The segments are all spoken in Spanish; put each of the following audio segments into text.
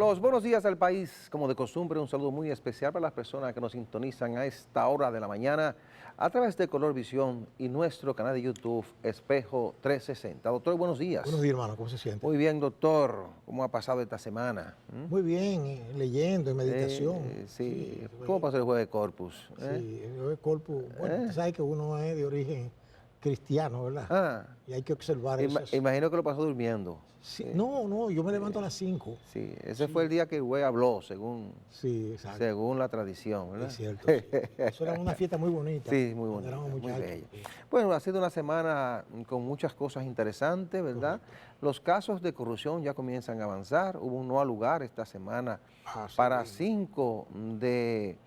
Los buenos días al país, como de costumbre, un saludo muy especial para las personas que nos sintonizan a esta hora de la mañana a través de Color Visión y nuestro canal de YouTube Espejo 360. Doctor, buenos días. Buenos días, hermano, ¿cómo se siente? Muy bien, doctor. ¿Cómo ha pasado esta semana? Muy bien, leyendo, en meditación. Sí. ¿Cómo pasó el jueves de Corpus? Sí, el jueves de Corpus. Bueno, tú sabes que uno es de origen cristiano, ¿verdad? Ah, Y hay que observar eso. imagino que lo pasó durmiendo. Sí, no, yo me levanto a las 5. Sí, ese fue el día que el güey habló, según la tradición, ¿verdad? Es cierto, sí. Eso era una fiesta muy bonita. Sí, muy bonita, muy bella. Sí. Bueno, ha sido una semana con muchas cosas interesantes, ¿verdad? Correcto. Los casos de corrupción ya comienzan a avanzar. Hubo un no al lugar esta semana para 5 de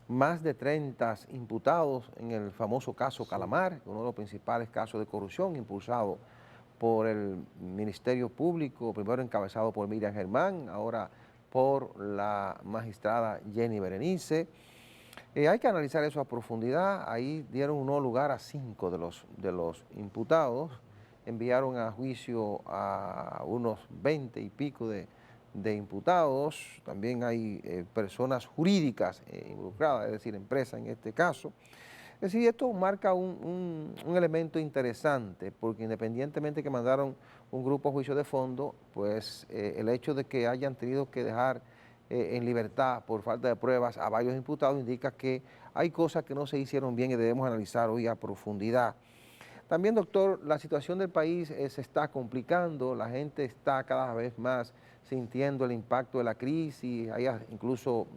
más de 30 imputados en el famoso caso Calamar, uno de los principales casos de corrupción impulsado por el Ministerio Público, primero encabezado por Miriam Germán, ahora por la magistrada Jenny Berenice. Hay que analizar eso a profundidad. Ahí dieron un no lugar a 5 de los imputados, enviaron a juicio a unos 20 y pico de imputados. También hay personas jurídicas involucradas, es decir, empresas en este caso. Es decir, esto marca un elemento interesante, porque independientemente que mandaron un grupo a juicio de fondo, pues el hecho de que hayan tenido que dejar en libertad por falta de pruebas a varios imputados indica que hay cosas que no se hicieron bien y debemos analizar hoy a profundidad. También, doctor, la situación del país se está complicando, la gente está cada vez más sintiendo el impacto de la crisis, hay incluso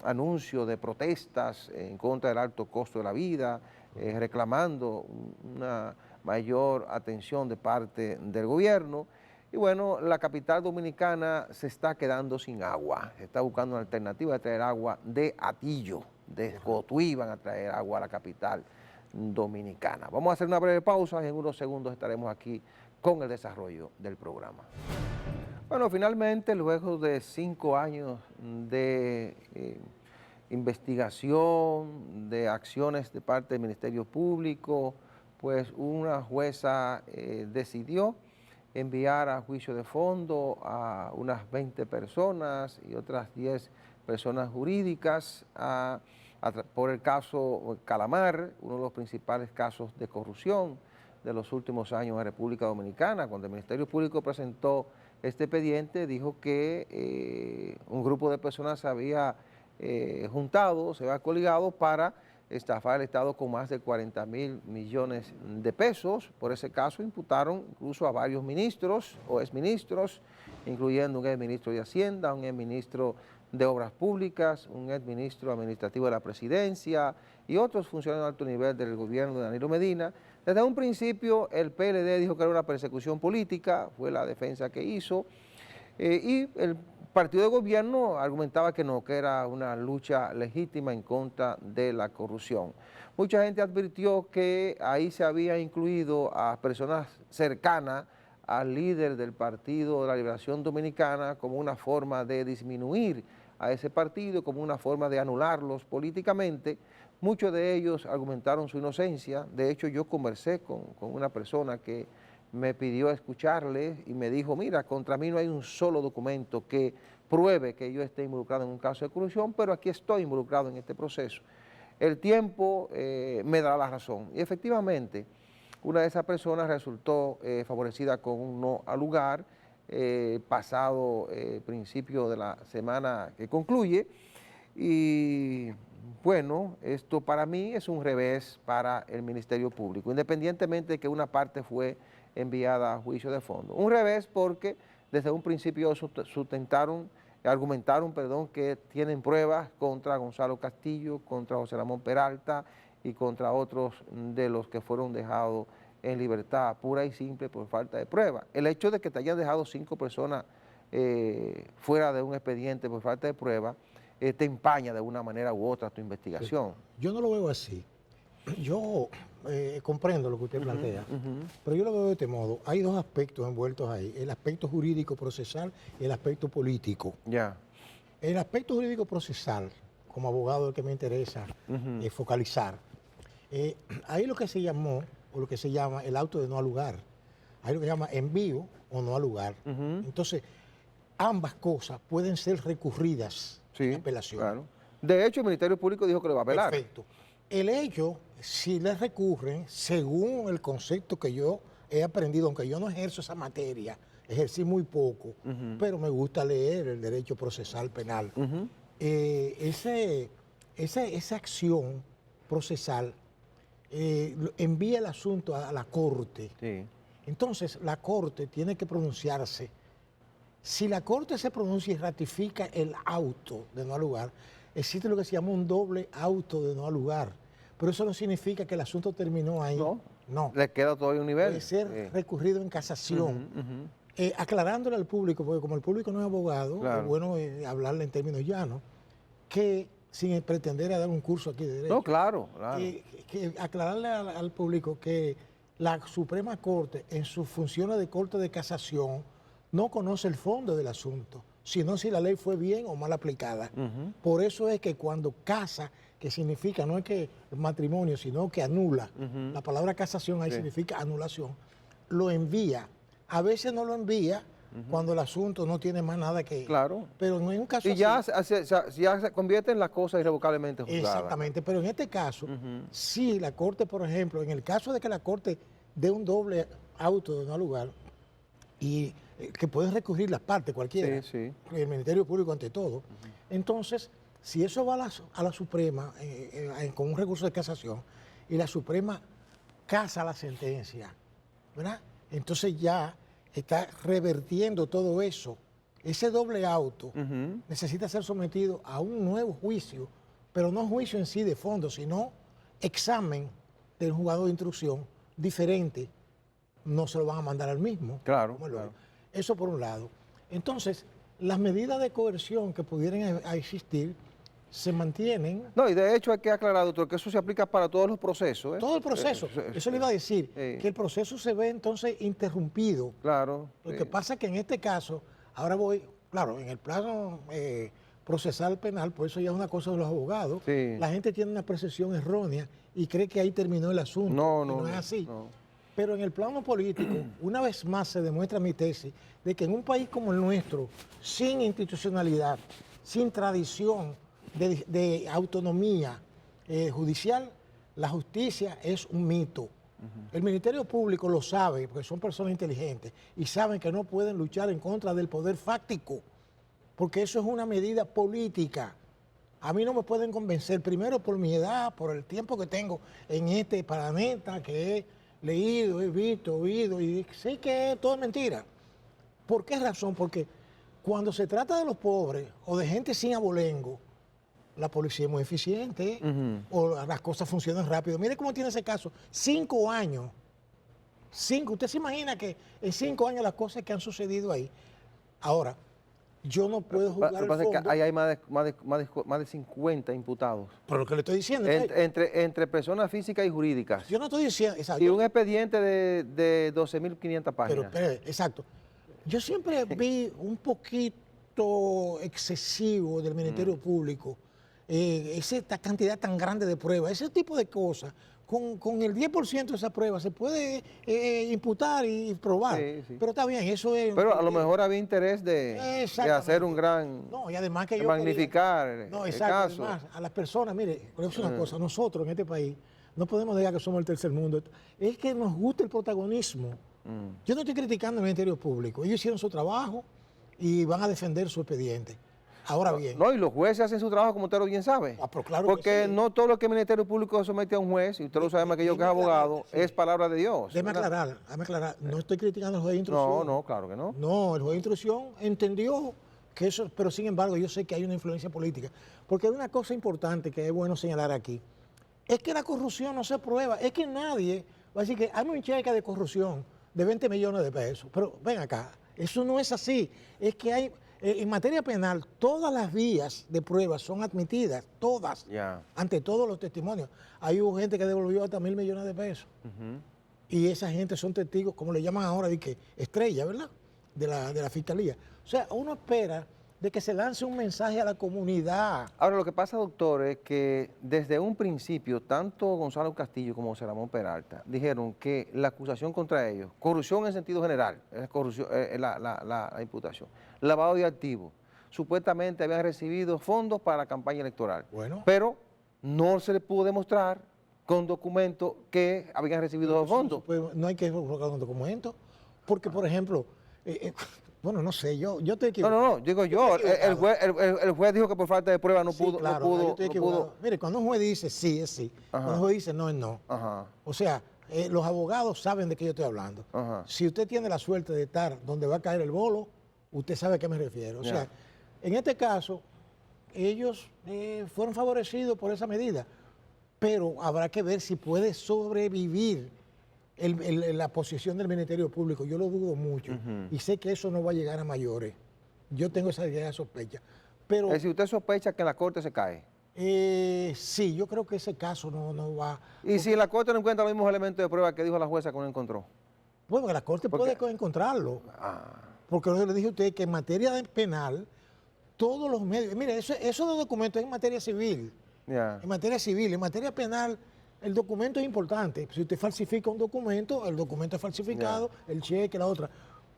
anuncios de protestas en contra del alto costo de la vida, reclamando una mayor atención de parte del gobierno. Y bueno, la capital dominicana se está quedando sin agua, se está buscando una alternativa de traer agua de Atillo, de Cotuí van a traer agua a la capital dominicana. Vamos a hacer una breve pausa y en unos segundos estaremos aquí con el desarrollo del programa. Bueno, finalmente, luego de 5 años de investigación, de acciones de parte del Ministerio Público, pues una jueza decidió enviar a juicio de fondo a unas 20 personas y otras 10 personas jurídicas por el caso Calamar, uno de los principales casos de corrupción de los últimos años en República Dominicana. Cuando el Ministerio Público presentó este expediente, dijo que un grupo de personas se había juntado, se había coligado para estafar al Estado con más de 40.000 millones de pesos. Por ese caso imputaron incluso a varios ministros o exministros, incluyendo un exministro de Hacienda, un exministro de Obras Públicas, un exministro administrativo de la Presidencia y otros funcionarios de alto nivel del gobierno de Danilo Medina. Desde un principio el PLD dijo que era una persecución política, fue la defensa que hizo, y el partido de gobierno argumentaba que no, que era una lucha legítima en contra de la corrupción. Mucha gente advirtió que ahí se había incluido a personas cercanas al líder del Partido de la Liberación Dominicana como una forma de disminuir a ese partido, como una forma de anularlos políticamente. Muchos de ellos argumentaron su inocencia. De hecho, yo conversé con una persona que me pidió escucharle y me dijo, mira, contra mí no hay un solo documento que pruebe que yo esté involucrado en un caso de corrupción, pero aquí estoy involucrado en este proceso. El tiempo me dará la razón. Y efectivamente, una de esas personas resultó favorecida con un no al lugar pasado principio de la semana que concluye. Y bueno, esto para mí es un revés para el Ministerio Público, independientemente de que una parte fue enviada a juicio de fondo. Un revés porque desde un principio argumentaron que tienen pruebas contra Gonzalo Castillo, contra José Ramón Peralta y contra otros de los que fueron dejados en libertad pura y simple por falta de pruebas. El hecho de que te hayan dejado 5 personas fuera de un expediente por falta de pruebas te empaña de una manera u otra tu investigación. Sí. Yo no lo veo así. Yo comprendo lo que usted plantea, pero yo lo veo de este modo. Hay 2 aspectos envueltos ahí, el aspecto jurídico procesal y el aspecto político. Ya. El aspecto jurídico procesal, como abogado el que me interesa focalizar, ahí lo que se llamó, o lo que se llama el auto de no al lugar. hay lo que se llama envío o no al lugar. Entonces, ambas cosas pueden ser recurridas en apelación. Claro. De hecho, el Ministerio Público dijo que le va a apelar. Perfecto. El hecho, si le recurren, según el concepto que yo he aprendido, aunque yo no ejerzo esa materia, ejercí muy poco, pero me gusta leer el derecho procesal penal. Esa acción procesal envía el asunto a la Corte. Sí. Entonces, la Corte tiene que pronunciarse. Si la Corte se pronuncia y ratifica el auto de no al lugar, existe lo que se llama un doble auto de no al lugar. Pero eso no significa que el asunto terminó ahí. No. Le queda todavía un nivel. Puede ser recurrido en casación. Aclarándole al público, porque como el público no es abogado, Claro. es bueno hablarle en términos llanos, que sin pretender a dar un curso aquí de derecho. No, claro. Que aclararle al público que la Suprema Corte, en sus funciones de Corte de Casación, no conoce el fondo del asunto, sino si la ley fue bien o mal aplicada. Por eso es que cuando casa, que significa, no es que matrimonio, sino que anula, la palabra casación ahí significa anulación, lo envía. A veces no lo envía cuando el asunto no tiene más nada que... Claro. Pero no es un caso Y ya así. ya se convierte en la cosa irrevocablemente juzgada. Exactamente, pero en este caso, si la Corte, por ejemplo, en el caso de que la Corte dé un doble auto de no lugar, y que pueden recurrir las partes, cualquiera, el Ministerio Público ante todo, entonces, si eso va a la Suprema con un recurso de casación, y la Suprema casa la sentencia, ¿verdad? Entonces ya está revertiendo todo eso. Ese doble auto necesita ser sometido a un nuevo juicio, pero no juicio en sí de fondo, sino examen del juzgado de instrucción diferente. No se lo van a mandar al mismo. Claro. Eso por un lado. Entonces, las medidas de coerción que pudieran existir se mantienen. No, y de hecho hay que aclarar, doctor, que eso se aplica para todos los procesos. Todo el proceso. Eso le iba a decir, que el proceso se ve entonces interrumpido. Claro. Lo que pasa es que en este caso, ahora voy, claro, en el plano procesal penal, por eso ya es una cosa de los abogados, la gente tiene una percepción errónea y cree que ahí terminó el asunto. No es así. Pero en el plano político, una vez más se demuestra mi tesis de que en un país como el nuestro, sin institucionalidad, sin tradición de autonomía judicial, la justicia es un mito. El Ministerio Público lo sabe, porque son personas inteligentes, y saben que no pueden luchar en contra del poder fáctico, porque eso es una medida política. A mí no me pueden convencer, primero por mi edad, por el tiempo que tengo en este planeta, que he leído, he visto, oído, y sé que todo es mentira. ¿Por qué razón? Porque cuando se trata de los pobres o de gente sin abolengo, la policía es muy eficiente, o las cosas funcionan rápido. Mire cómo tiene ese caso, 5 años. Usted se imagina que en 5 años las cosas que han sucedido ahí. Ahora, yo no puedo jugar Lo que pasa es que ahí hay más de 50 imputados. Pero lo que le estoy diciendo entre personas físicas y jurídicas. Yo no estoy diciendo... Exacto. Y un expediente de 12.500 páginas. Pero, exacto. Yo siempre vi un poquito excesivo del Ministerio Público, esta cantidad tan grande de pruebas, ese tipo de cosas. Con el 10% de esa prueba se puede imputar y probar. Pero está bien, eso es... Pero a lo mejor había interés de hacer un gran... No, y además que yo magnificar el caso. Además, a las personas, mire, voy a decir una cosa, nosotros en este país no podemos negar que somos el tercer mundo. Es que nos gusta el protagonismo. Yo no estoy criticando al Ministerio Público. Ellos hicieron su trabajo y van a defender su expediente. Ahora bien. No, y los jueces hacen su trabajo como usted lo bien sabe. Pero claro porque no todo lo que el Ministerio Público somete a un juez, y usted lo sabe más que yo que es abogado, es palabra de Dios. Déjame aclarar. No estoy criticando al juez de instrucción. No, claro que no. No, el juez de instrucción entendió que eso, pero sin embargo yo sé que hay una influencia política. Porque hay una cosa importante que es bueno señalar aquí. Es que la corrupción no se prueba. Es que nadie va a decir que hay un cheque de corrupción de 20 millones de pesos. Pero ven acá, eso no es así. Es que hay... En materia penal, todas las vías de prueba son admitidas, todas, ante todos los testimonios. Hay hubo gente que devolvió hasta 1.000 millones de pesos. Y esa gente son testigos, como le llaman ahora, de que estrella, ¿verdad? De la fiscalía. O sea, uno espera de que se lance un mensaje a la comunidad. Ahora, lo que pasa, doctor, es que desde un principio, tanto Gonzalo Castillo como José Ramón Peralta dijeron que la acusación contra ellos, corrupción en sentido general, es corrupción, la imputación, lavado de activos, supuestamente habían recibido fondos para la campaña electoral, pero no se les pudo demostrar con documentos que habían recibido los fondos. No hay que colocar un documento, porque, por ejemplo, bueno, no sé, yo estoy equivocado. No, digo yo, el juez dijo que por falta de prueba no pudo. Yo estoy equivocado. Mire, cuando un juez dice sí, es sí. Cuando un juez dice no, es no. O sea, los abogados saben de qué yo estoy hablando. Si usted tiene la suerte de estar donde va a caer el bolo, usted sabe a qué me refiero. O sea, en este caso, ellos fueron favorecidos por esa medida, pero habrá que ver si puede sobrevivir la posición del Ministerio Público. Yo lo dudo mucho y sé que eso no va a llegar a mayores. Yo tengo esa idea de sospecha. Pero, es decir, ¿usted sospecha que en la Corte se cae? Sí, yo creo que ese caso no va... ¿Y si la Corte no encuentra los mismos elementos de prueba que dijo la jueza que no encontró? Bueno, la Corte puede encontrarlo. Porque yo le dije a usted que en materia penal, todos los medios... Mire, esos documentos es en materia civil. En materia civil, en materia penal... El documento es importante. Si usted falsifica un documento, el documento es falsificado, el cheque, la otra.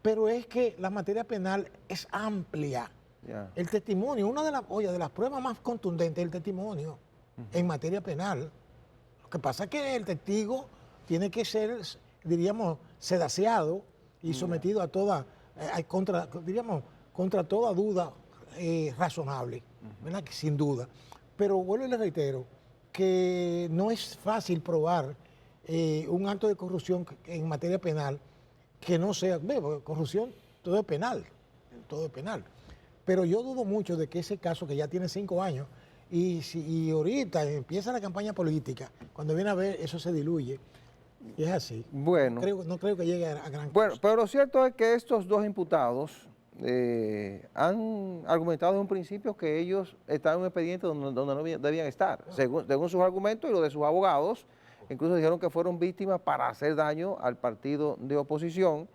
Pero es que la materia penal es amplia. El testimonio, una de las pruebas más contundentes es el testimonio en materia penal. Lo que pasa es que el testigo tiene que ser, diríamos, sedaciado y sometido a toda, contra toda duda razonable, ¿verdad? Sin duda. Pero vuelvo y le reitero, que no es fácil probar un acto de corrupción en materia penal que no sea, corrupción, todo es penal, Pero yo dudo mucho de que ese caso, que ya tiene 5 años, y ahorita empieza la campaña política, cuando viene a ver, eso se diluye, y es así. Bueno. No creo que llegue a gran cosa. Bueno, pero lo cierto es que estos dos imputados han argumentado en un principio que ellos estaban en un expediente donde no debían estar, según sus argumentos y los de sus abogados. Incluso dijeron que fueron víctimas para hacer daño al partido de oposición.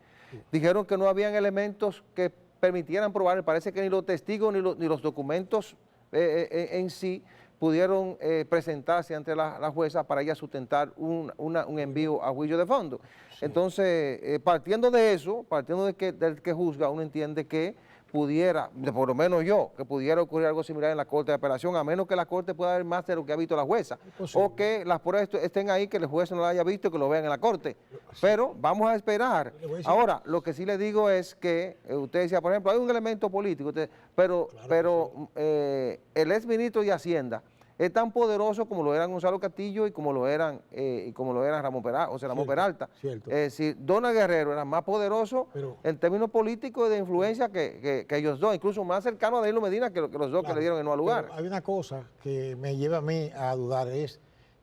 Dijeron que no habían elementos que permitieran probar, me parece que ni los testigos ni los documentos en sí pudieron presentarse ante la jueza para ella sustentar un envío a juicio de fondo. Entonces, partiendo de eso, partiendo del que juzga, uno entiende que pudiera, por lo menos yo, que pudiera ocurrir algo similar en la Corte de Apelación, a menos que la Corte pueda ver más de lo que ha visto la jueza, o que las pruebas estén ahí, que el juez no las haya visto y que lo vean en la Corte. Pero vamos a esperar. Ahora, lo que sí le digo es que, usted decía, por ejemplo, hay un elemento político, pero el exministro de Hacienda es tan poderoso como lo eran Gonzalo Castillo y como lo eran Ramón Peralta. Cierto. Es decir, Dona Guerrero era más poderoso en términos políticos y de influencia que ellos dos, incluso más cercano a Danilo Medina que los dos que le dieron el no al lugar. Hay una cosa que me lleva a mí a dudar, es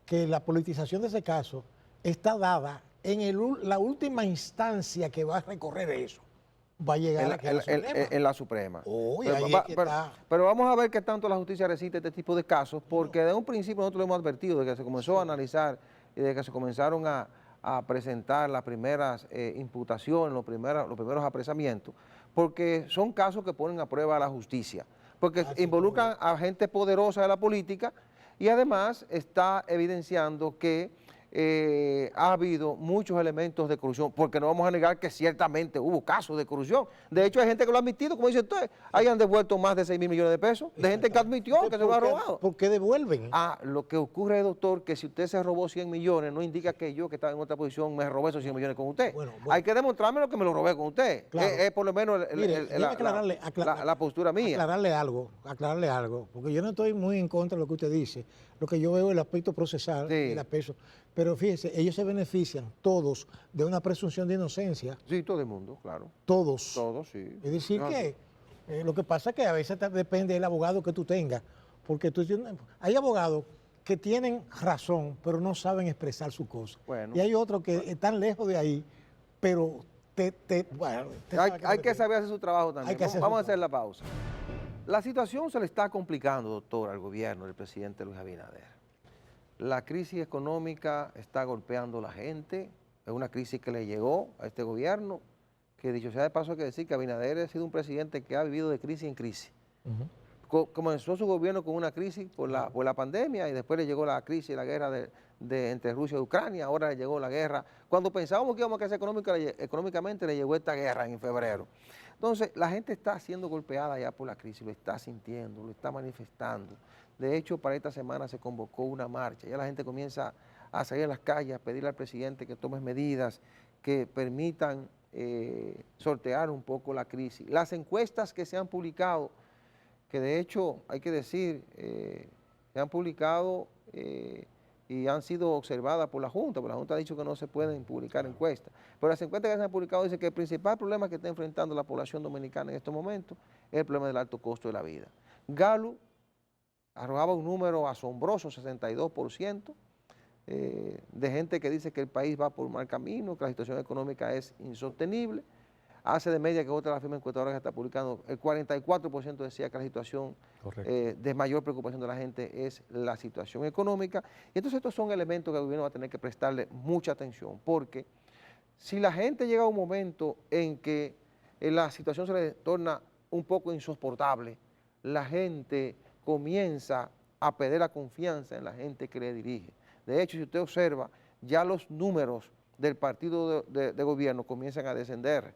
que la politización de ese caso está dada en la última instancia que va a recorrer eso. Va a llegar en la Suprema. Pero vamos a ver qué tanto la justicia resiste este tipo de casos, porque de un principio nosotros lo hemos advertido, de que se comenzó a analizar y de que se comenzaron a presentar las primeras imputaciones, los primeros apresamientos, porque son casos que ponen a prueba a la justicia, porque involucran a gente poderosa de la política y además está evidenciando que ha habido muchos elementos de corrupción, porque no vamos a negar que ciertamente hubo casos de corrupción. De hecho, hay gente que lo ha admitido, como dice usted, hayan devuelto más de 6.000 millones de pesos, de gente que admitió que se lo ha robado. ¿Por qué devuelven? Lo que ocurre, doctor, que si usted se robó 100 millones, no indica que yo, que estaba en otra posición, me robé esos 100 millones con usted. Hay que demostrarme lo que me lo robé con usted. Claro. Es por lo menos la postura mía. Aclararle algo, porque yo no estoy muy en contra de lo que usted dice. Lo que yo veo es el aspecto procesal y el aspecto. Pero fíjese, ellos se benefician todos de una presunción de inocencia. Sí, todo el mundo, claro. Todos. Todos, sí. Es decir, que lo que pasa es que a veces depende del abogado que tú tengas. Porque hay abogados que tienen razón, pero no saben expresar su cosa. Bueno. Y hay otros que están lejos de ahí, pero hay que saber hacer su trabajo también. Vamos a hacer la pausa. La situación se le está complicando, doctor, al gobierno del presidente Luis Abinader. La crisis económica está golpeando a la gente, es una crisis que le llegó a este gobierno, que dicho sea de paso hay que decir que Abinader ha sido un presidente que ha vivido de crisis en crisis. Comenzó su gobierno con una crisis por la pandemia y después le llegó la crisis, la guerra entre Rusia y Ucrania, ahora le llegó la guerra. Cuando pensábamos que íbamos a crecer económicamente, le llegó esta guerra en febrero. Entonces, la gente está siendo golpeada ya por la crisis, lo está sintiendo, lo está manifestando. De hecho, para esta semana se convocó una marcha, ya la gente comienza a salir a las calles, a pedirle al presidente que tome medidas que permitan sortear un poco la crisis. Las encuestas que se han publicado, que de hecho, hay que decir, se han publicado y han sido observadas por la Junta, porque la Junta ha dicho que no se pueden publicar encuestas. Pero las encuestas que se han publicado dicen que el principal problema que está enfrentando la población dominicana en estos momentos es el problema del alto costo de la vida. Gallup arrojaba un número asombroso, 62%, de gente que dice que el país va por un mal camino, que la situación económica es insostenible. Hace de media que otra de las firmas encuestadoras que está publicando, el 44% decía que la situación de mayor preocupación de la gente es la situación económica. Y entonces estos son elementos que el gobierno va a tener que prestarle mucha atención, porque si la gente llega a un momento en que la situación se le torna un poco insoportable, la gente comienza a perder la confianza en la gente que le dirige. De hecho, si usted observa, ya los números del partido de gobierno comienzan a descender.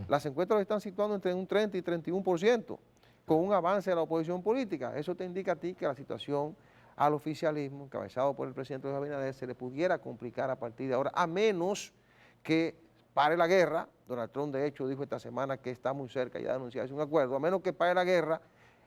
Las encuestas lo están situando entre un 30 y 31%, con un avance de la oposición política. Eso te indica a ti que la situación al oficialismo, encabezado por el presidente Luis Abinader, se le pudiera complicar a partir de ahora, a menos que pare la guerra. Donald Trump, de hecho, dijo esta semana que está muy cerca ya de anunciarse un acuerdo, a menos que pare la guerra,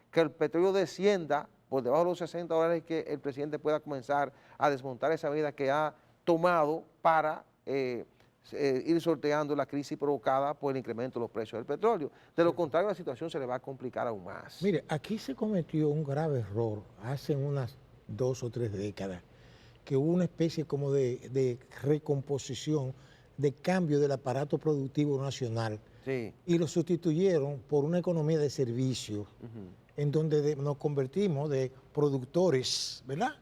que el petróleo descienda por debajo de los $60 y que el presidente pueda comenzar a desmontar esa medida que ha tomado para ir sorteando la crisis provocada por el incremento de los precios del petróleo. De lo contrario, la situación se le va a complicar aún más. Mire, aquí se cometió un grave error hace unas 2 o 3 décadas, que hubo una especie como de recomposición, de cambio del aparato productivo nacional, y lo sustituyeron por una economía de servicios, en donde nos convertimos de productores, ¿verdad?,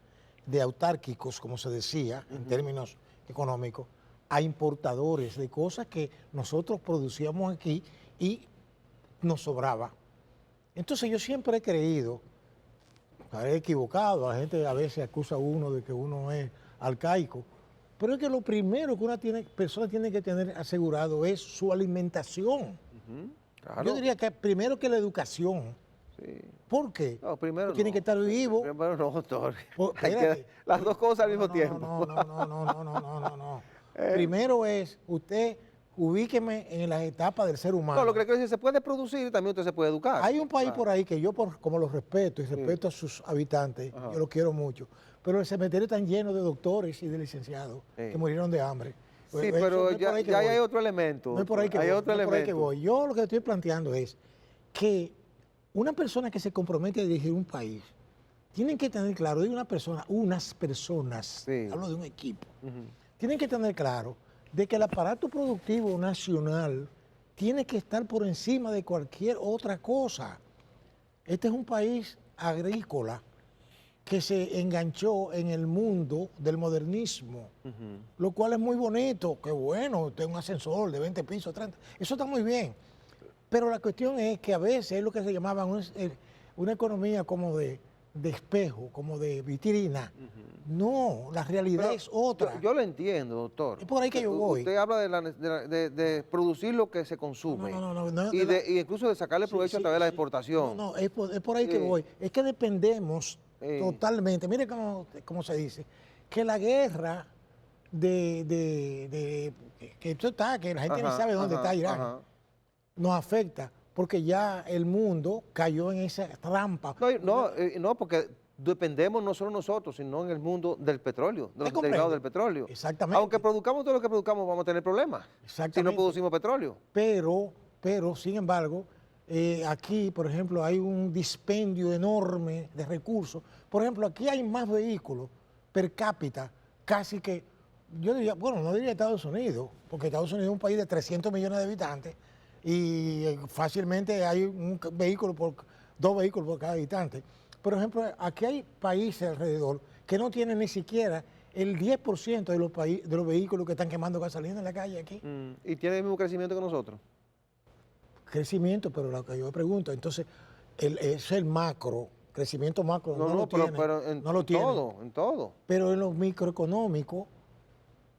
de autárquicos, como se decía, en términos económicos, a importadores de cosas que nosotros producíamos aquí y nos sobraba. Entonces yo siempre he creído, he equivocado, la gente a veces acusa a uno de que uno es arcaico, pero es que lo primero que una persona tiene que tener asegurado es su alimentación. Claro. Yo diría que primero que la educación. Sí. ¿Por qué? No, primero tiene que estar vivo. Primero no, doctor. Las dos cosas al mismo tiempo. No. Primero es, usted ubíqueme en las etapas del ser humano. No, lo que le quiero decir, se puede producir y también usted se puede educar. Hay un país por ahí que yo, como lo respeto y respeto a sus habitantes, yo lo quiero mucho, pero el cementerio está lleno de doctores y de licenciados que murieron de hambre. Sí, pero ya hay otro elemento. No es por ahí que voy. Yo lo que estoy planteando es que una persona que se compromete a dirigir un país, tienen que tener claro, digo unas personas, hablo de un equipo, tienen que tener claro de que el aparato productivo nacional tiene que estar por encima de cualquier otra cosa. Este es un país agrícola que se enganchó en el mundo del modernismo, lo cual es muy bonito, que bueno, tengo un ascensor de 20 pisos, 30, eso está muy bien. Pero la cuestión es que a veces es lo que se llamaba una economía como de espejo, como de vitrina. No, la realidad es otra. Yo lo entiendo, doctor. Es por ahí que yo voy. Usted habla de producir lo que se consume. Y incluso de sacarle provecho a través de la exportación. No, es por ahí que voy. Es que dependemos totalmente. Mire cómo se dice, que la guerra que esto está, que la gente ni sabe dónde está Irán, nos afecta, porque ya el mundo cayó en esa trampa. No, porque dependemos no solo nosotros, sino en el mundo del petróleo, de los derivados del petróleo. Exactamente. Aunque produzcamos todo lo que produzcamos, vamos a tener problemas si no producimos petróleo. Pero, sin embargo, aquí, por ejemplo, hay un dispendio enorme de recursos. Por ejemplo, aquí hay más vehículos per cápita, casi que, yo diría, bueno, no diría Estados Unidos, porque Estados Unidos es un país de 300 millones de habitantes, y fácilmente hay dos vehículos por cada habitante. Por ejemplo, aquí hay países alrededor que no tienen ni siquiera el 10% de los vehículos que están quemando gasolina en la calle aquí. ¿Y tiene el mismo crecimiento que nosotros? Crecimiento, pero lo que yo me pregunto, entonces, es el macro, crecimiento macro, no lo tiene. Pero en todo. Pero en lo microeconómico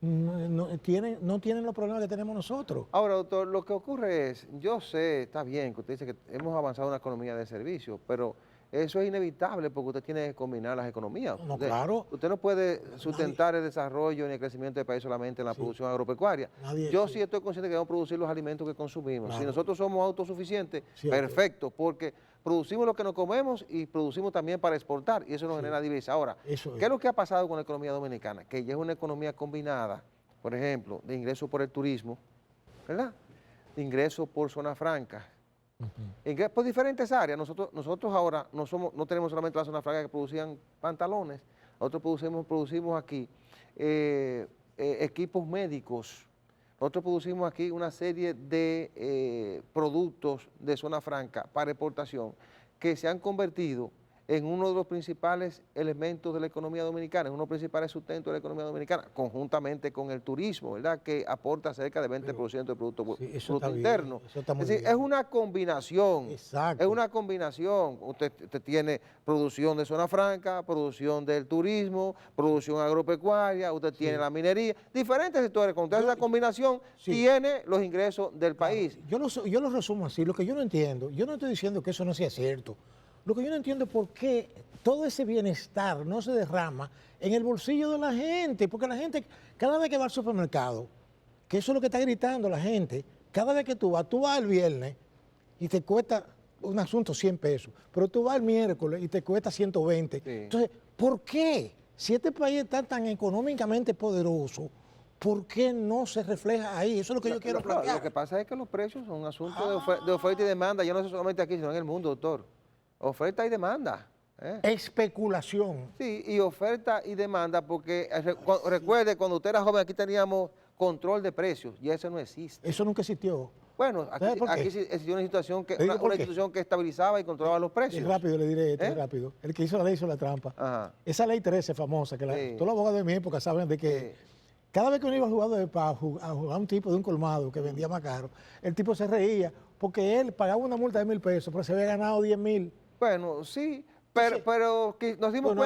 no tienen los problemas que tenemos nosotros. Ahora, doctor, lo que ocurre es, yo sé, está bien que usted dice que hemos avanzado en una economía de servicios, pero eso es inevitable porque usted tiene que combinar las economías. No, claro. Usted no puede sustentar el desarrollo ni el crecimiento del país solamente en la producción agropecuaria. Yo sí estoy consciente que debemos producir los alimentos que consumimos. Claro. Si nosotros somos autosuficientes, perfecto, porque producimos lo que nos comemos y producimos también para exportar y eso nos genera divisa. Ahora, ¿qué es lo que ha pasado con la economía dominicana? Que ya es una economía combinada, por ejemplo, de ingresos por el turismo, ¿verdad? De ingresos por zona franca. Por diferentes áreas. Nosotros ahora no tenemos solamente la zona franca que producían pantalones, nosotros producimos aquí equipos médicos, nosotros producimos aquí una serie de productos de zona franca para exportación que se han convertido en uno de los principales elementos de la economía dominicana, en uno de los principales sustentos de la economía dominicana, conjuntamente con el turismo, ¿verdad?, que aporta cerca de 20% del Producto Interno. Es decir, es una combinación. Exacto. Es una combinación. Usted tiene producción de zona franca, producción del turismo, producción agropecuaria, usted tiene la minería, diferentes sectores. Cuando usted hace esa combinación, tiene los ingresos del país. Yo lo resumo así. Lo que yo no entiendo, yo no estoy diciendo que eso no sea cierto. Lo que yo no entiendo es por qué todo ese bienestar no se derrama en el bolsillo de la gente, porque la gente, cada vez que va al supermercado, que eso es lo que está gritando la gente, cada vez que tú vas el viernes y te cuesta un asunto 100 pesos, pero tú vas el miércoles y te cuesta 120. Sí. Entonces, ¿por qué? Si este país está tan económicamente poderoso, ¿por qué no se refleja ahí? Eso es lo que yo quiero plantear. Lo que pasa es que los precios son un asunto de oferta y demanda, ya no es solamente aquí, sino en el mundo, doctor. Oferta y demanda. Especulación. Sí, y oferta y demanda, porque recuerde, cuando usted era joven aquí teníamos control de precios y eso no existe. Eso nunca existió. Bueno, aquí existió una institución que estabilizaba y controlaba los precios. Es rápido, le diré esto, rápido. El que hizo la ley hizo la trampa. Ajá. Esa ley 13 famosa, que todos los abogados de mi época saben de que cada vez que uno iba a jugar un tipo de un colmado que vendía más caro, el tipo se reía porque él pagaba una multa de 1,000 pesos, pero se había ganado 10,000. Bueno, sí, pero nos dimos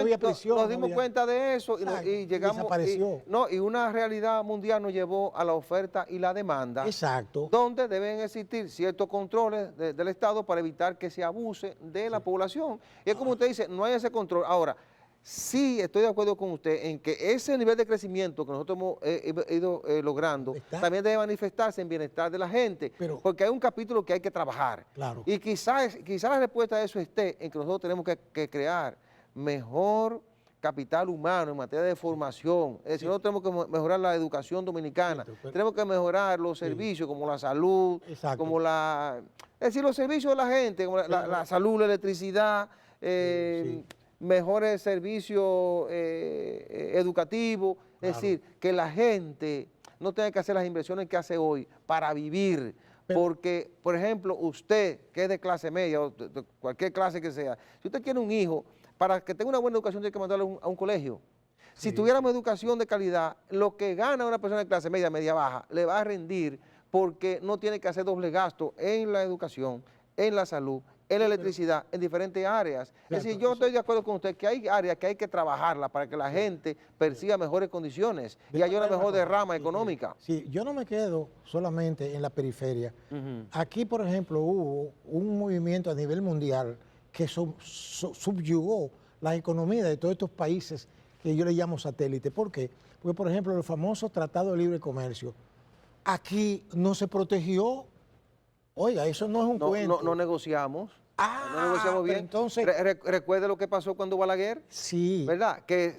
cuenta de eso y llegamos. Desapareció. Y una realidad mundial nos llevó a la oferta y la demanda. Exacto. Donde deben existir ciertos controles del Estado para evitar que se abuse de la población. Y es como usted dice, no hay ese control. Ahora, sí estoy de acuerdo con usted en que ese nivel de crecimiento que nosotros hemos ido logrando también debe manifestarse en bienestar de la gente, porque hay un capítulo que hay que trabajar. Claro. Y quizás la respuesta a eso esté en que nosotros tenemos que crear mejor capital humano en materia de formación. Es decir, nosotros tenemos que mejorar la educación dominicana, tenemos que mejorar los servicios como la salud, como los servicios de la gente, como la salud, la electricidad, mejores servicios educativos, es decir, que la gente no tenga que hacer las inversiones que hace hoy para vivir, porque, por ejemplo, usted que es de clase media o de cualquier clase que sea, si usted quiere un hijo, para que tenga una buena educación tiene que mandarlo a un colegio. Si tuviéramos educación de calidad, lo que gana una persona de clase media, media baja, le va a rendir porque no tiene que hacer doble gasto en la educación, en la salud, en la electricidad, en diferentes áreas. Es decir, yo estoy de acuerdo con usted que hay áreas que hay que trabajarlas para que la gente persiga mejores condiciones y haya una mejor derrama económica. Sí, yo no me quedo solamente en la periferia. Aquí, por ejemplo, hubo un movimiento a nivel mundial que subyugó la economía de todos estos países que yo le llamo satélite. ¿Por qué? Porque, por ejemplo, el famoso Tratado de Libre Comercio, aquí no se protegió. Oiga, eso no es un cuento. No negociamos. No negociamos bien. Entonces, ¿Recuerde lo que pasó cuando Balaguer? Sí. ¿Verdad? Que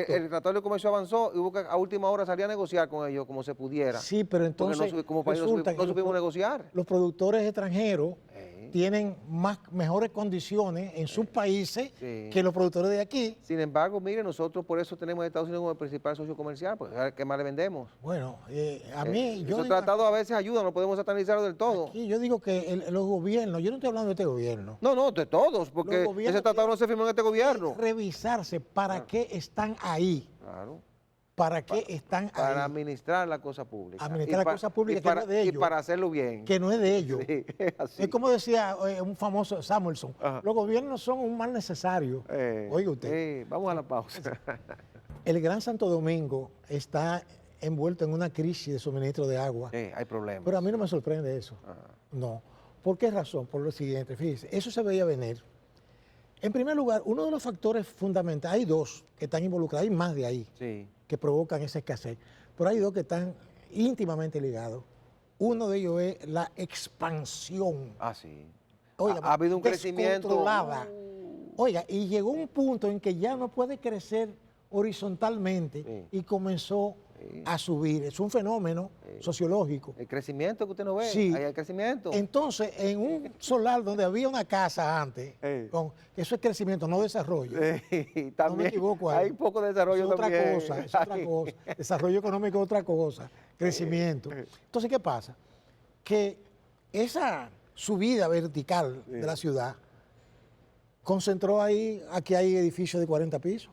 el Tratado de Comercio avanzó y hubo que a última hora salir a negociar con ellos como se pudiera. Sí, pero entonces como país no supimos negociar. Los productores extranjeros tienen mejores condiciones en sus países que los productores de aquí. Sin embargo, mire, nosotros por eso tenemos a Estados Unidos como el principal socio comercial, porque es el que más le vendemos. Bueno, a mí... Esos tratados a veces ayudan, no podemos satanizarlo del todo. Aquí yo digo que los gobiernos, yo no estoy hablando de este gobierno. No, de todos, porque ese tratado no se firmó en este gobierno. Revisarse para qué están ahí. Claro. ¿Para qué están para ahí? administrar la cosa pública. Administrar la cosa pública que no es de ellos. Y para hacerlo bien. Que no es de ellos. Sí, es como decía un famoso Samuelson, los gobiernos son un mal necesario. Oiga usted. Vamos a la pausa. El Gran Santo Domingo está envuelto en una crisis de suministro de agua. Hay problemas. Pero a mí no me sorprende eso. No. ¿Por qué razón? Por lo siguiente, fíjese, eso se veía venir. En primer lugar, uno de los factores fundamentales, hay dos que están involucrados, hay más de ahí, que provocan esa escasez, pero hay dos que están íntimamente ligados. Uno de ellos es la expansión. Sí. Oiga, ha habido un crecimiento. Oiga, y llegó un punto en que ya no puede crecer horizontalmente y comenzó a subir. Es un fenómeno sociológico. El crecimiento que usted no ve, sí. Hay crecimiento. Entonces, en un solar donde había una casa antes, eso es crecimiento, no desarrollo. También no me equivoco ahí. Hay poco desarrollo también. Es otra cosa. Desarrollo económico es otra cosa. Crecimiento. Entonces, ¿qué pasa? Que esa subida vertical de la ciudad concentró ahí, aquí hay edificios de 40 pisos.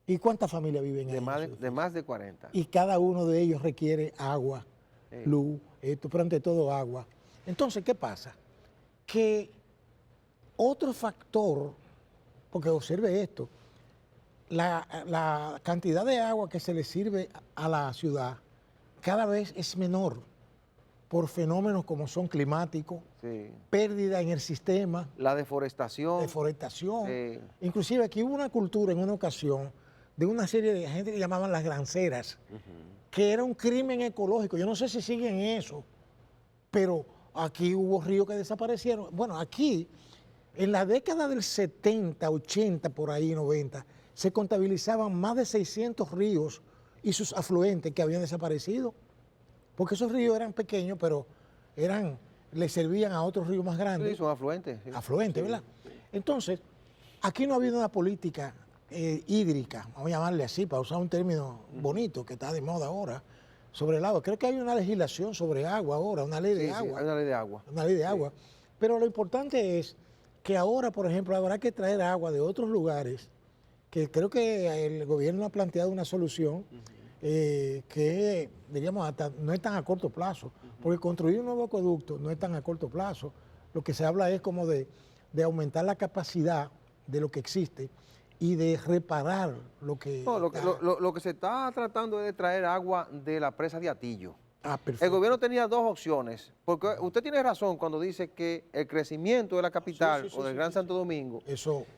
¿Y cuántas familias viven ahí? De más de 40. Y cada uno de ellos requiere agua, luz, pero ante todo agua. Entonces, ¿qué pasa? Que otro factor, porque observe esto, la cantidad de agua que se le sirve a la ciudad cada vez es menor por fenómenos como son climáticos, pérdida en el sistema. La deforestación. Inclusive aquí hubo una cultura en una ocasión de una serie de gente que llamaban las granceras, que era un crimen ecológico. Yo no sé si siguen eso, pero aquí hubo ríos que desaparecieron. Bueno, aquí, en la década del 70, 80, por ahí, 90, se contabilizaban más de 600 ríos y sus afluentes que habían desaparecido, porque esos ríos eran pequeños, pero le servían a otros ríos más grandes. Sí, son afluentes. Afluentes, ¿verdad? Entonces, aquí no ha habido una política hídrica, vamos a llamarle así, para usar un término bonito que está de moda ahora, sobre el agua. Creo que hay una legislación sobre agua ahora, una ley de agua. Hay una ley de agua. Una ley de agua. Pero lo importante es que ahora, por ejemplo, habrá que traer agua de otros lugares, que creo que el gobierno ha planteado una solución que, diríamos, hasta no es tan a corto plazo, porque construir un nuevo acueducto no es tan a corto plazo. Lo que se habla es como de aumentar la capacidad de lo que existe y de reparar lo que... No, lo que se está tratando es de traer agua de la presa de Atillo. Perfecto. El gobierno tenía dos opciones, porque usted tiene razón cuando dice que el crecimiento de la capital o del Gran Santo Domingo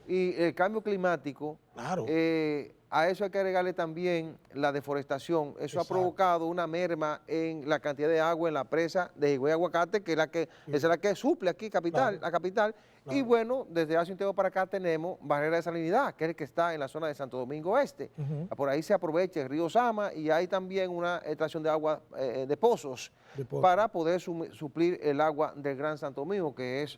y el cambio climático, a eso hay que agregarle también la deforestación. Eso ha provocado una merma en la cantidad de agua en la presa de Higüey Aguacate, que es la que suple aquí la capital. Y bueno, desde hace un tiempo para acá tenemos barrera de salinidad, que es el que está en la zona de Santo Domingo Este. Por ahí se aprovecha el río Sama y hay también una extracción de agua de pozos para poder suplir el agua del Gran Santo Domingo, que es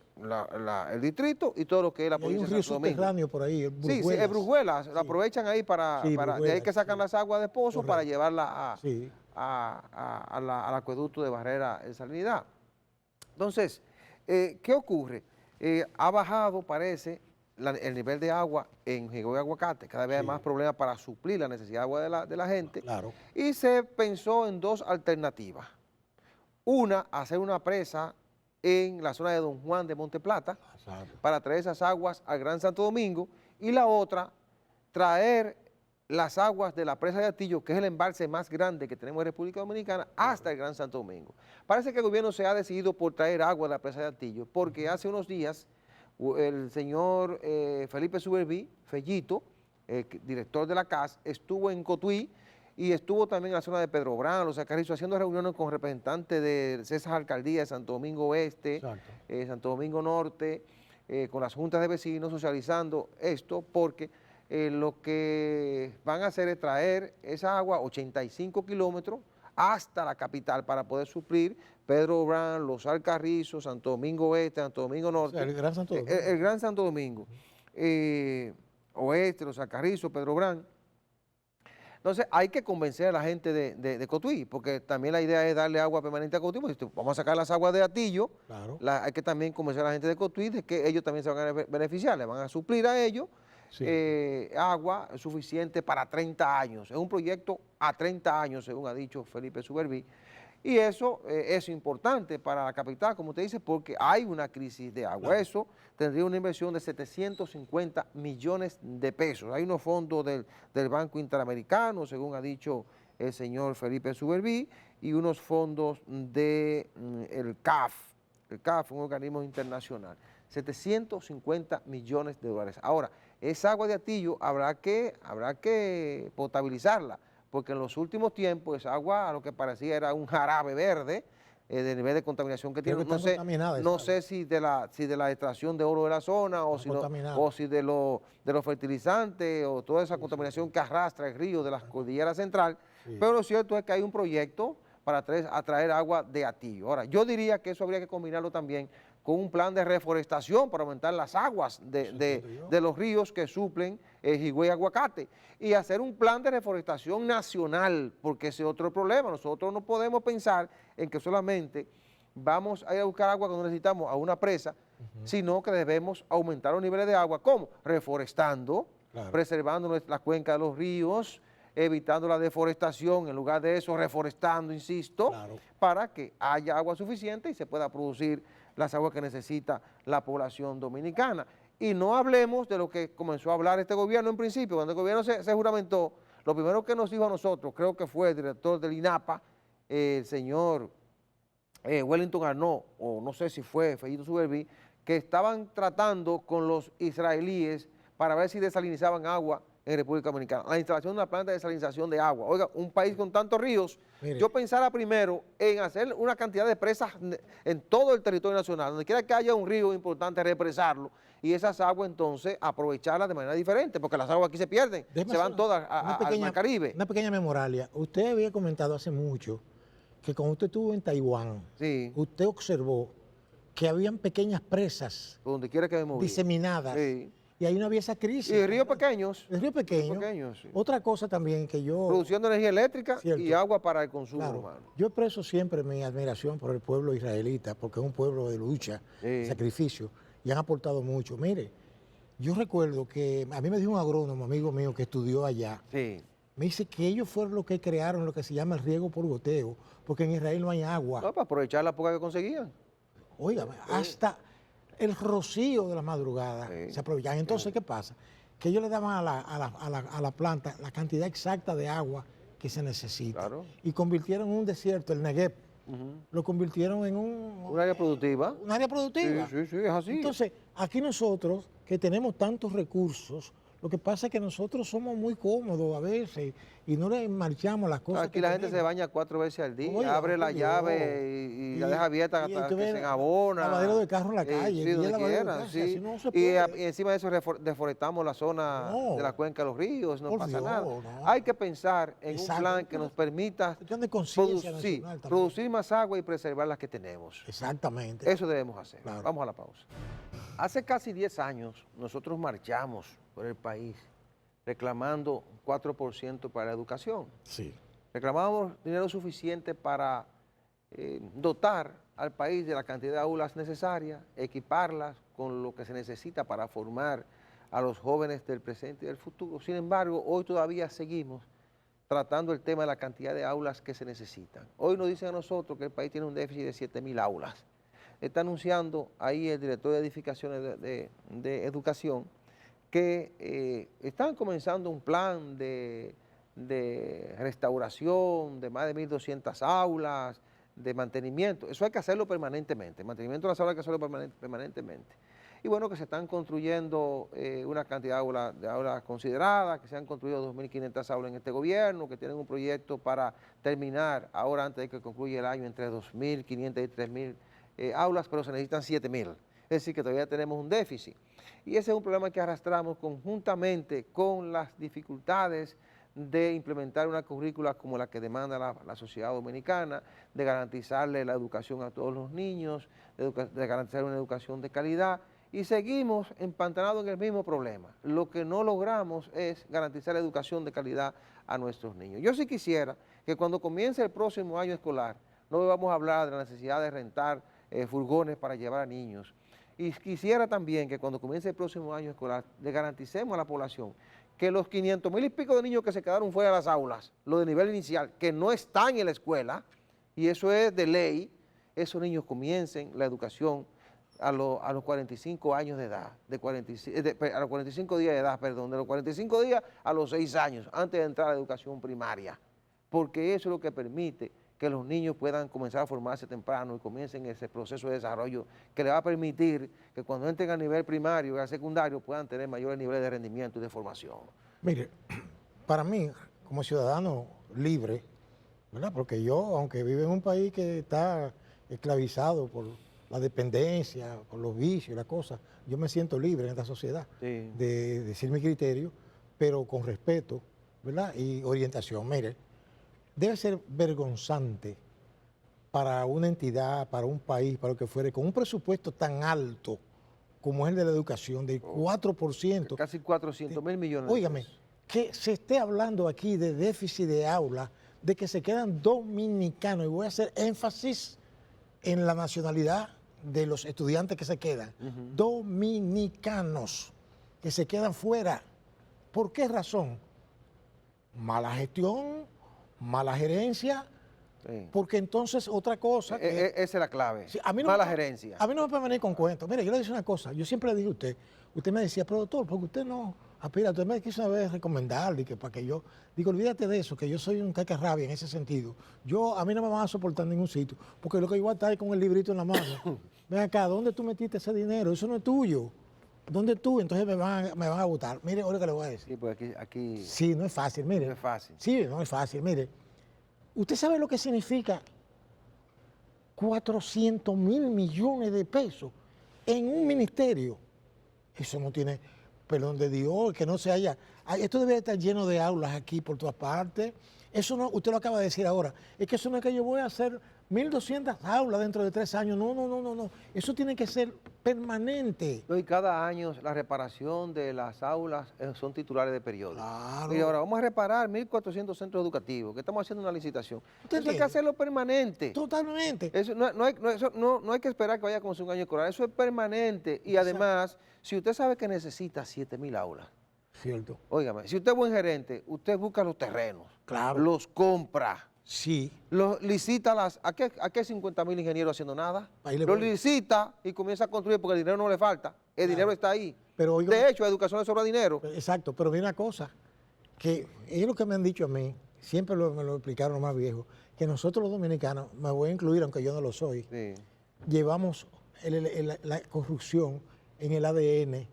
el distrito y todo lo que es la provincia de Santo Domingo. Hay un río subterráneo por ahí, Brujuelas. Sí, es Brujuelas, lo aprovechan ahí de ahí que sacan las aguas de pozos para llevarla al acueducto de barrera de salinidad. Entonces, ¿qué ocurre? Ha bajado, parece, el nivel de agua en Higüey Aguacate. Cada vez hay más problemas para suplir la necesidad de agua de la gente. Y se pensó en dos alternativas. Una, hacer una presa en la zona de Don Juan de Monteplata para traer esas aguas al Gran Santo Domingo. Y la otra, traer las aguas de la presa de Atillo, que es el embalse más grande que tenemos en República Dominicana, hasta el Gran Santo Domingo. Parece que el gobierno se ha decidido por traer agua de la presa de Atillo, porque hace unos días el señor Felipe Suberví, Fellito, director de la CAS, estuvo en Cotuí y estuvo también en la zona de Pedro Brán, Los Alcarrizos, haciendo reuniones con representantes de esas alcaldías de Santo Domingo Oeste, Santo Domingo Norte, con las juntas de vecinos, socializando esto, porque lo que van a hacer es traer esa agua 85 kilómetros hasta la capital para poder suplir Pedro Brán, Los Alcarrizos, Santo Domingo Oeste, Santo Domingo Norte. O sea, el Gran Santo Domingo. El Gran Santo Domingo. Oeste, Los Alcarrizos, Pedro Brán. Entonces hay que convencer a la gente de Cotuí, porque también la idea es darle agua permanente a Cotuí, porque vamos a sacar las aguas de Atillo, hay que también convencer a la gente de Cotuí de que ellos también se van a beneficiar, le van a suplir a ellos agua suficiente para 30 años. Es un proyecto a 30 años, según ha dicho Felipe Suberví. Y eso es importante para la capital, como usted dice, porque hay una crisis de agua. Claro. Eso tendría una inversión de 750 millones de pesos. Hay unos fondos del Banco Interamericano, según ha dicho el señor Felipe Suberví, y unos fondos del CAF. El CAF, un organismo internacional. 750 millones de dólares. Ahora, esa agua de Atillo habrá que potabilizarla, porque en los últimos tiempos esa agua a lo que parecía era un jarabe verde de nivel de contaminación que tiene. No sé si de la extracción de oro de la zona o si de los fertilizantes o toda esa contaminación que arrastra el río de la cordillera central, pero lo cierto es que hay un proyecto para atraer agua de Atillo. Ahora, yo diría que eso habría que combinarlo también con un plan de reforestación para aumentar las aguas de los ríos que suplen Higüey y Aguacate, y hacer un plan de reforestación nacional, porque ese es otro problema. Nosotros no podemos pensar en que solamente vamos a ir a buscar agua cuando necesitamos a una presa, sino que debemos aumentar los niveles de agua. ¿Cómo? Reforestando, preservando la cuenca de los ríos, evitando la deforestación, en lugar de eso reforestando, insisto, para que haya agua suficiente y se pueda producir las aguas que necesita la población dominicana. Y no hablemos de lo que comenzó a hablar este gobierno en principio. Cuando el gobierno se juramentó, lo primero que nos dijo a nosotros, creo que fue el director del INAPA, el señor Wellington Arnaud, o no sé si fue Fellito Suberví, que estaban tratando con los israelíes para ver si desalinizaban agua en República Dominicana, la instalación de una planta de desalinización de agua. Oiga, un país con tantos ríos, mire, yo pensara primero en hacer una cantidad de presas en todo el territorio nacional, donde quiera que haya un río importante, represarlo, y esas aguas entonces aprovecharlas de manera diferente, porque las aguas aquí se pierden, se van todas al Caribe. Una pequeña memoralia. Usted había comentado hace mucho que cuando usted estuvo en Taiwán, usted observó que habían pequeñas presas donde quiera que me movía, diseminadas. Y ahí no había esa crisis. Y ríos pequeños. Ríos pequeños. Otra cosa también que yo... Produciendo energía eléctrica y agua para el consumo humano. Yo expreso siempre mi admiración por el pueblo israelita, porque es un pueblo de lucha, sacrificio, y han aportado mucho. Mire, yo recuerdo que a mí me dijo un agrónomo, amigo mío, que estudió allá. Me dice que ellos fueron los que crearon lo que se llama el riego por goteo, porque en Israel no hay agua. No, para aprovechar la poca que conseguían. Oiga, hasta el rocío de la madrugada se aprovechaban. Entonces, ¿qué pasa? Que ellos le daban a la planta la cantidad exacta de agua que se necesita. Y convirtieron un desierto, el Negev, lo convirtieron en un área productiva. Un área productiva. Sí, es así. Entonces, aquí nosotros, que tenemos tantos recursos, lo que pasa es que nosotros somos muy cómodos a veces y no le marchamos las cosas. Aquí la gente se baña 4 veces al día, abre la llave y la deja abierta hasta que se enjabona. Lavadero de carro en la calle. Sí, donde quiera. Y encima de eso deforestamos la zona de la cuenca de los ríos, no pasa nada. Hay que pensar en un plan que nos permita producir más agua y preservar las que tenemos. Exactamente. Eso debemos hacer. Vamos a la pausa. Hace casi 10 años nosotros marchamos por el país reclamando 4% para la educación. Reclamamos dinero suficiente para dotar al país de la cantidad de aulas necesarias, equiparlas con lo que se necesita para formar a los jóvenes del presente y del futuro. Sin embargo, hoy todavía seguimos tratando el tema de la cantidad de aulas que se necesitan. Hoy nos dicen a nosotros que el país tiene un déficit de 7.000 aulas. Está anunciando ahí el director de edificaciones de educación que están comenzando un plan de restauración de más de 1.200 aulas, de mantenimiento. Eso hay que hacerlo permanentemente. El mantenimiento de las aulas hay que hacerlo permanentemente. Y bueno, que se están construyendo una cantidad de aulas consideradas, que se han construido 2.500 aulas en este gobierno, que tienen un proyecto para terminar ahora antes de que concluya el año entre 2.500 y 3.000 aulas, pero se necesitan 7.000. Es decir, que todavía tenemos un déficit. Y ese es un problema que arrastramos conjuntamente con las dificultades de implementar una currícula como la que demanda la sociedad dominicana, de garantizarle la educación a todos los niños, de garantizar una educación de calidad, y seguimos empantanados en el mismo problema. Lo que no logramos es garantizar la educación de calidad a nuestros niños. Yo sí quisiera que cuando comience el próximo año escolar, no vamos a hablar de la necesidad de rentar furgones para llevar a niños, Y quisiera también que cuando comience el próximo año escolar, le garanticemos a la población que los 500,000 y pico de niños que se quedaron fuera de las aulas, los de nivel inicial, que no están en la escuela, y eso es de ley, esos niños comiencen la educación a los 45 años de edad, a los 45 días de edad, perdón, de los 45 días a los 6 años, antes de entrar a la educación primaria, porque eso es lo que permite que los niños puedan comenzar a formarse temprano y comiencen ese proceso de desarrollo que le va a permitir que cuando entren al nivel primario y al secundario puedan tener mayores niveles de rendimiento y de formación. Mire, para mí, como ciudadano libre, ¿verdad? Porque yo, aunque vivo en un país que está esclavizado por la dependencia, por los vicios y las cosas, yo me siento libre en esta sociedad de decir mi criterio, pero con respeto, ¿verdad? Y orientación. Mire, debe ser vergonzante para una entidad, para un país, para lo que fuere, con un presupuesto tan alto como es el de la educación, del 4%. Casi 400,000 millones. Óigame, que se esté hablando aquí de déficit de aula, de que se quedan dominicanos, y voy a hacer énfasis en la nacionalidad de los estudiantes que se quedan, dominicanos, que se quedan fuera. ¿Por qué razón? Mala gestión, mala gerencia, porque entonces otra cosa... Esa es la clave, sí, mala gerencia. A mí no me puede venir con cuentos. Mire, yo le decía una cosa, yo siempre le dije a usted me decía, pero doctor, porque usted no aspira, usted me quiso una vez recomendarle que para que yo, digo, olvídate de eso, que yo soy un cacarrabia en ese sentido. A mí no me van a soportar en ningún sitio, porque lo que yo voy a estar es con el librito en la mano. Ven acá, ¿dónde tú metiste ese dinero? Eso no es tuyo. ¿Dónde tú? Entonces me van a votar. Mire, ahora que le voy a decir. Sí, pues aquí... Sí, no es fácil, mire. No es fácil. Sí, no es fácil, mire. ¿Usted sabe lo que significa 400,000 millones de pesos en un ministerio? Eso no tiene, perdón de Dios, que no se haya... Esto debe estar lleno de aulas aquí por todas partes. Eso no, usted lo acaba de decir ahora. Es que eso no es que yo voy a hacer 1.200 aulas dentro de 3 años. No. Eso tiene que ser permanente. Y cada año la reparación de las aulas son titulares de periódicos. Claro. Y ahora vamos a reparar 1.400 centros educativos, que estamos haciendo una licitación. Eso hay que hacerlo permanente. Totalmente. Eso no hay que esperar que vaya a comenzar un año escolar. Eso es permanente. Y además, si usted sabe que necesita 7,000 aulas. Cierto. Óigame, si usted es buen gerente, usted busca los terrenos. Claro. Los compra. Sí. Los licita ¿a qué 50,000 ingenieros haciendo nada? Los licita y comienza a construir porque el dinero no le falta. El dinero está ahí. Pero, oiga, de hecho, a educación le sobra dinero. Exacto, pero viene una cosa, que es lo que me han dicho a mí, siempre me lo explicaron los más viejos, que nosotros los dominicanos, me voy a incluir aunque yo no lo soy, llevamos la corrupción en el ADN,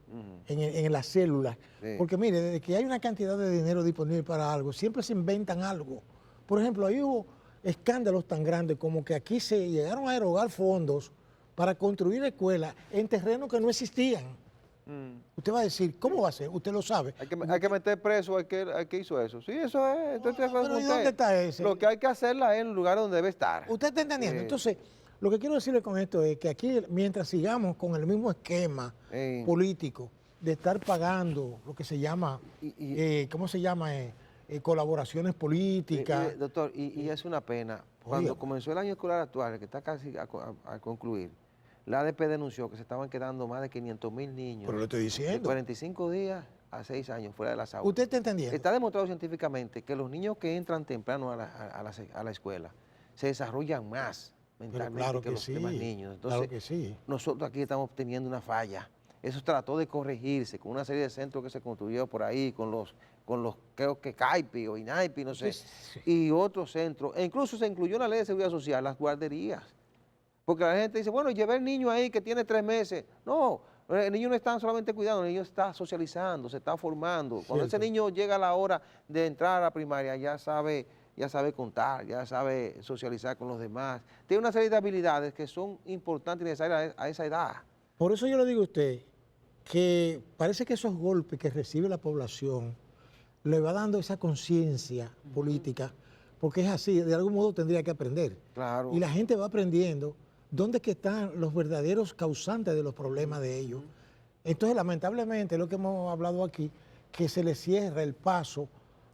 en las células. Porque mire, desde que hay una cantidad de dinero disponible para algo, siempre se inventan algo. Por ejemplo, ahí hubo escándalos tan grandes como que aquí se llegaron a erogar fondos para construir escuelas en terrenos que no existían. Usted va a decir, ¿cómo va a ser? Usted lo sabe. Hay que meter preso al que hizo eso. Sí, eso es. Pero ¿y dónde está ese? Lo que hay que hacerla es en el lugar donde debe estar. ¿Usted está entendiendo? Entonces, lo que quiero decirle con esto es que aquí, mientras sigamos con el mismo esquema político de estar pagando lo que se llama, ¿cómo se llama? Colaboraciones políticas. Doctor, y es una pena. Cuando comenzó el año escolar actual, que está casi a concluir, la ADP denunció que se estaban quedando más de 500,000 niños. Pero lo estoy diciendo. De 45 días a 6 años fuera de las aulas. ¿Usted está entendiendo? Está demostrado científicamente que los niños que entran temprano a la escuela se desarrollan más mentalmente que los demás niños. Entonces, claro que sí. Nosotros aquí estamos teniendo una falla. Eso trató de corregirse con una serie de centros que se construyó por ahí, con los creo que CAIPI o INAIPI, no sé, y otros centros. E incluso se incluyó en la ley de seguridad social las guarderías. Porque la gente dice, bueno, llevé el niño ahí que tiene 3 meses. No, el niño no está solamente cuidando, el niño está socializando, se está formando. Cuando ese niño llega a la hora de entrar a la primaria, ya sabe contar, ya sabe socializar con los demás. Tiene una serie de habilidades que son importantes y necesarias a esa edad. Por eso yo le digo a usted que parece que esos golpes que recibe la población le va dando esa conciencia política, porque es así, de algún modo tendría que aprender. Claro. Y la gente va aprendiendo dónde que están los verdaderos causantes de los problemas de ellos. Entonces, lamentablemente, lo que hemos hablado aquí, que se le cierra el paso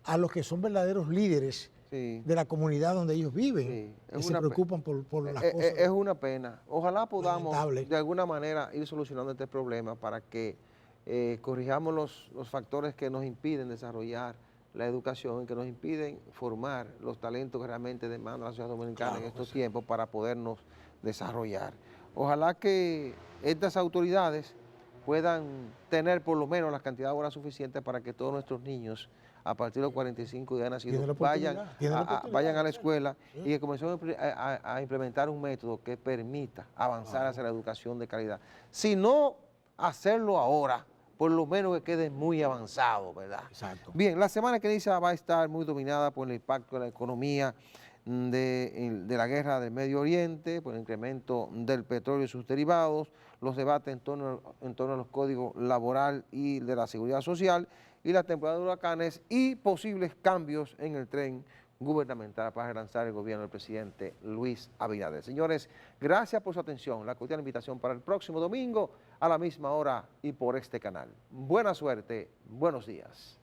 a los que son verdaderos líderes de la comunidad donde ellos viven, y se preocupan por las cosas. Es una pena. Ojalá podamos de alguna manera ir solucionando este problema para que corrijamos los factores que nos impiden desarrollar la educación, que nos impiden formar los talentos que realmente demanda la sociedad dominicana en estos tiempos para podernos desarrollar. Ojalá que estas autoridades puedan tener por lo menos la cantidad de horas suficientes para que todos nuestros niños a partir de los 45 días nacidos vayan a la escuela y que comencemos a implementar un método que permita avanzar hacia la educación de calidad. Si no hacerlo ahora, por lo menos que quede muy avanzado, ¿verdad? Exacto. Bien, la semana que inicia va a estar muy dominada por el impacto de la economía de la guerra del Medio Oriente, por el incremento del petróleo y sus derivados, los debates en torno a los códigos laboral y de la seguridad social, y la temporada de huracanes y posibles cambios en el tren gubernamental para relanzar el gobierno del presidente Luis Abinader. Señores, gracias por su atención. La cordial invitación para el próximo domingo a la misma hora y por este canal. Buena suerte, buenos días.